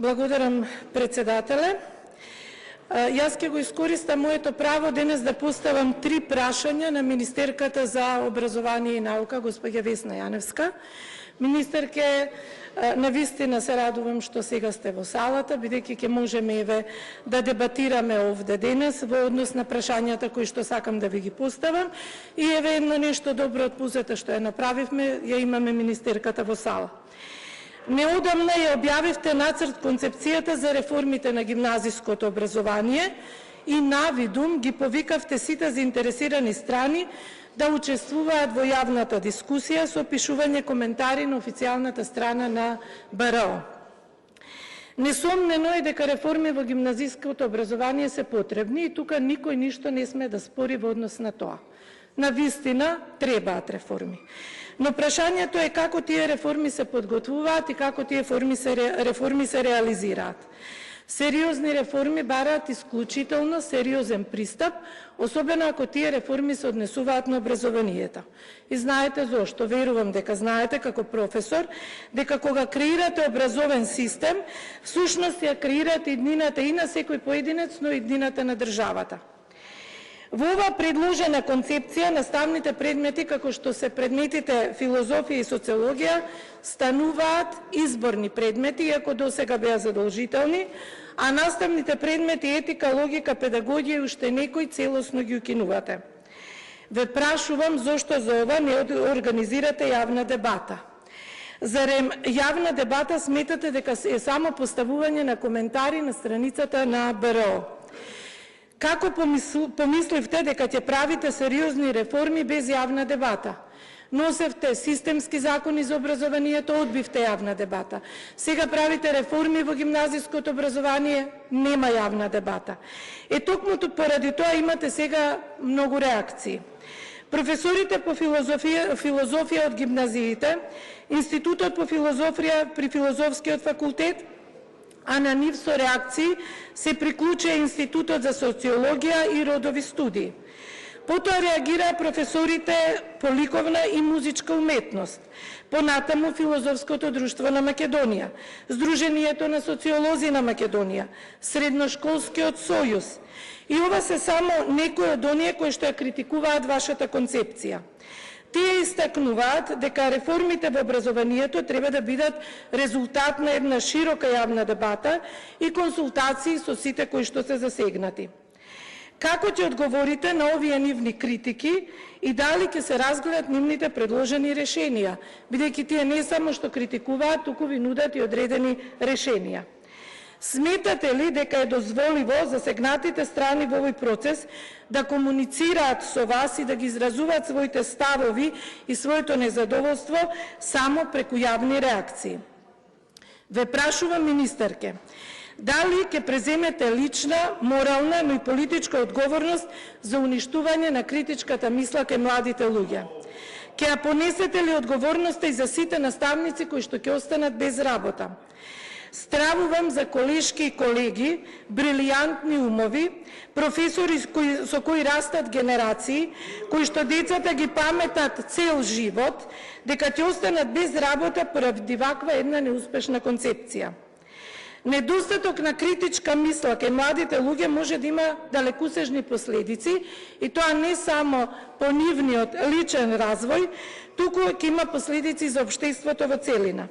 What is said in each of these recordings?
Благодарам, председателе. Јас ќе го искористам моето право денес да поставам 3 прашања на министерката за образование и наука, госпоѓа Весна Јаневска. Министерке, навистина се радувам што сега сте во салата, бидејќи ќе можеме да дебатираме овде денес во однос на прашањата кои што сакам да ви ги поставам и едно нешто добро од пузата што ја направивме, ја имаме министерката во сала. Неодамна ја објавивте нацрт концепцијата за реформите на гимназиското образование и навидум ги повикавте сите заинтересирани страни да учествуваат во јавната дискусија со опишување коментари на официјалната страна на БРО. Несомнено е дека реформи во гимназиското образование се потребни и тука никој ништо не сме да спори во однос на тоа. Навистина требаат реформи. Но прашањето е како тие реформи се подготвуваат и како тие реформи се реализираат. Сериозни реформи бараат исклучително сериозен пристап, особено ако тие реформи се однесуваат на образованието. И знаете зошто, верувам дека знаете како професор, дека кога креирате образовен систем, всушност ја креирате иднината и на секој поединец, но и иднината на државата. Во ова предложена концепција, наставните предмети, како што се предметите филозофија и социологија, стануваат изборни предмети, иако досега беа задолжителни, а наставните предмети етика, логика, педагогија и уште некои целосно ги укинувате. Ве прашувам зошто за ова не организирате јавна дебата. Зарем јавна дебата сметате дека е само поставување на коментари на страницата на БРО? Како помисливте дека ќе правите сериозни реформи без јавна дебата? Носевте системски закони за образованието, одбивте јавна дебата. Сега правите реформи во гимназиското образование, нема јавна дебата. Токму поради тоа имате сега многу реакции. Професорите по филозофија од гимназиите, Институтот по филозофија при Филозофскиот факултет, а на нив со реакции се приклучија Институтот за социологија и родови студии. Потоа реагираа професорите по ликовна и музичка уметност, понатаму Филозофското друштво на Македонија, Сдруженијето на социолози на Македонија, Средношколскиот сојуз. И ова се само некои од оние кои што ја критикуваат вашата концепција. Тие истакнуваат дека реформите во образованието треба да бидат резултат на една широка јавна дебата и консултации со сите кои што се засегнати. Како ќе одговорите на овие нивни критики и дали ќе се разгледат нивните предложени решенија, бидејќи тие не само што критикуваат, туку ви нудат и одредени решенија? Сметате ли дека е дозволиво засегнатите страни во овој процес да комуницираат со вас и да ги изразуваат своите ставови и своето незадоволство само преку јавни реакции? Ве прашувам, министерке, дали ќе преземете лична, морална, но и политичка одговорност за уништување на критичката мисла кај младите луѓе? Ќе ја понесете ли одговорноста и за сите наставници кои што ќе останат без работа? Стравувам за колешки и колеги, брилијантни умови, професори со кои растат генерации, кои што децата ги паметат цел живот, дека ќе останат без работа поради ваква една неуспешна концепција. Недостаток на критичка мисла кај младите луѓе може да има далекосежни последици и тоа не само по нивниот личен развој, туку ќе има последици за општеството во целина.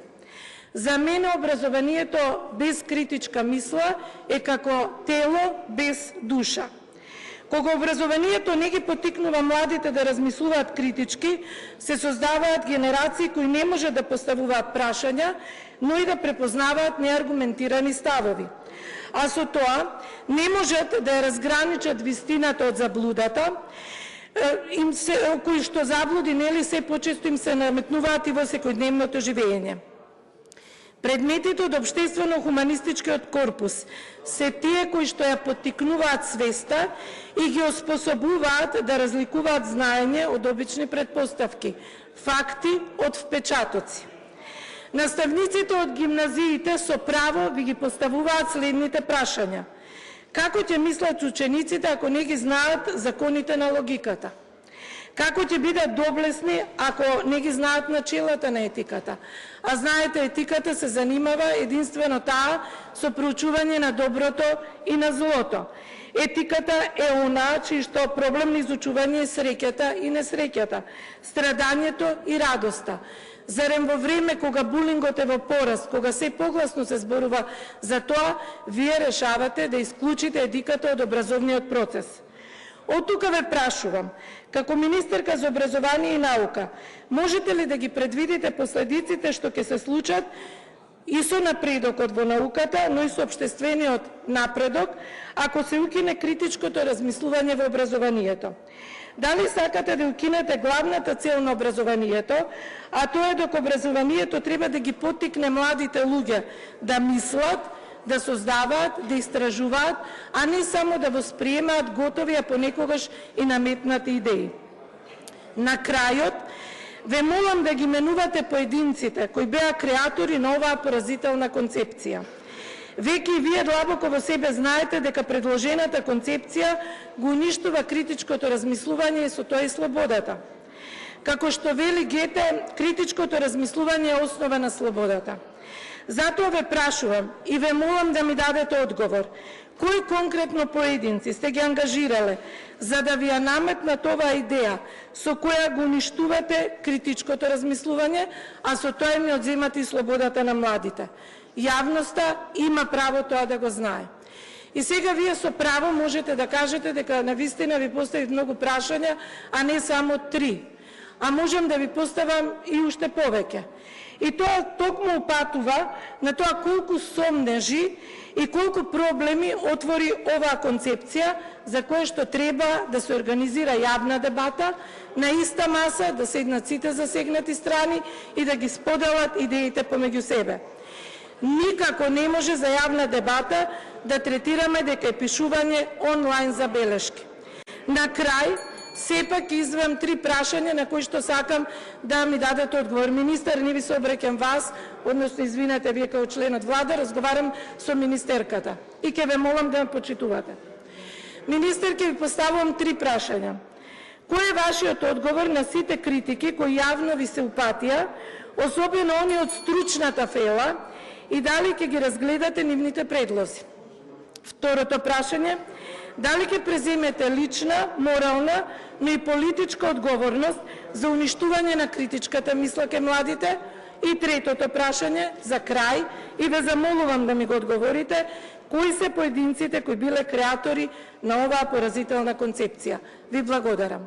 За мене образованието без критичка мисла е како тело без душа. Кога образованието не ги поттикнува младите да размислуваат критички, се создаваат генерации кои не можат да поставуваат прашања, но и да препознаваат неаргументирани ставови. А со тоа не можат да ја разграничат вистината од заблудата, кои што заблуди нели се почесто им се наметнуваат и во секојдневното живење. Предметите од општествено-хуманистичкиот корпус се тие кои што ја поттикнуваат свеста и ги оспособуваат да разликуваат знаење од обични предпоставки, факти од впечатоци. Наставниците од гимназиите со право ви ги поставуваат следните прашања. Како ќе мислат учениците ако не ги знаат законите на логиката? Како ќе бидат доблесни ако не ги знаат начелата на етиката? А знаете, етиката се занимава единствено таа со проучување на доброто и на злото. Етиката е она чиј што проблем на изучување е среќата и несреќата, страдањето и радоста. Зарем во време кога булингот е во пораст, кога се погласно се зборува за тоа, вие решавате да исклучите етиката од образовниот процес. Од тука ве прашувам, како министерка за образование и наука, можете ли да ги предвидите последиците што ќе се случат и со напредокот во науката, но и со општествениот напредок, ако се укине критичкото размислување во образованието? Дали сакате да укинете главната цел на образованието, а тоа е дека образованието треба да ги поттикне младите луѓе да мислат, да создаваат, да истражуваат, а не само да восприемаат готови, а понекогаш и наметнати идеи. На крајот, ве молам да ги менувате поединците кои беа креатори на оваа поразителна концепција. Веќе и вие длабоко во себе знаете дека предложената концепција го уништува критичкото размислување и со тоа и слободата. Како што вели Гете, критичкото размислување е основа на слободата. Затоа ве прашувам и ве молам да ми дадете одговор. Кои конкретно поединци сте ги ангажирале за да ви ја наметнат оваа идеја со која го уништувате критичкото размислување, а со тоа им одземате и слободата на младите? Јавноста има право тоа да го знае. И сега вие со право можете да кажете дека навистина ви поставив многу прашања, а не само 3. А можем да ви поставам и уште повеќе. И тоа токму упатува на тоа колку сомнежи и колку проблеми отвори оваа концепција, за која што треба да се организира јавна дебата, на иста маса да седнат сите засегнати страни и да ги споделат идеите помеѓу себе. Никако не може за јавна дебата да третираме дека е пишување онлайн забелешки. На крај, сепак извам 3 прашања на кои што сакам да ми дадете одговор. Министер, не ви се обраќам вас, односно извинете, вие како член од влада, разговарам со министерката и ќе ве молам да ме почитувате. Министер, ќе ви поставувам 3 прашања. Кој е вашиот одговор на сите критики кои јавно ви се упатија, особено они од стручната фела, и дали ќе ги разгледате нивните предлози? Второто прашање, дали ќе преземете лична, морална, но и политичка одговорност за уништување на критичката мисла кај младите? И третото прашање, за крај, и ве замолувам да ми го одговорите, кои се поединците кои биле креатори на оваа поразителна концепција? Ви благодарам.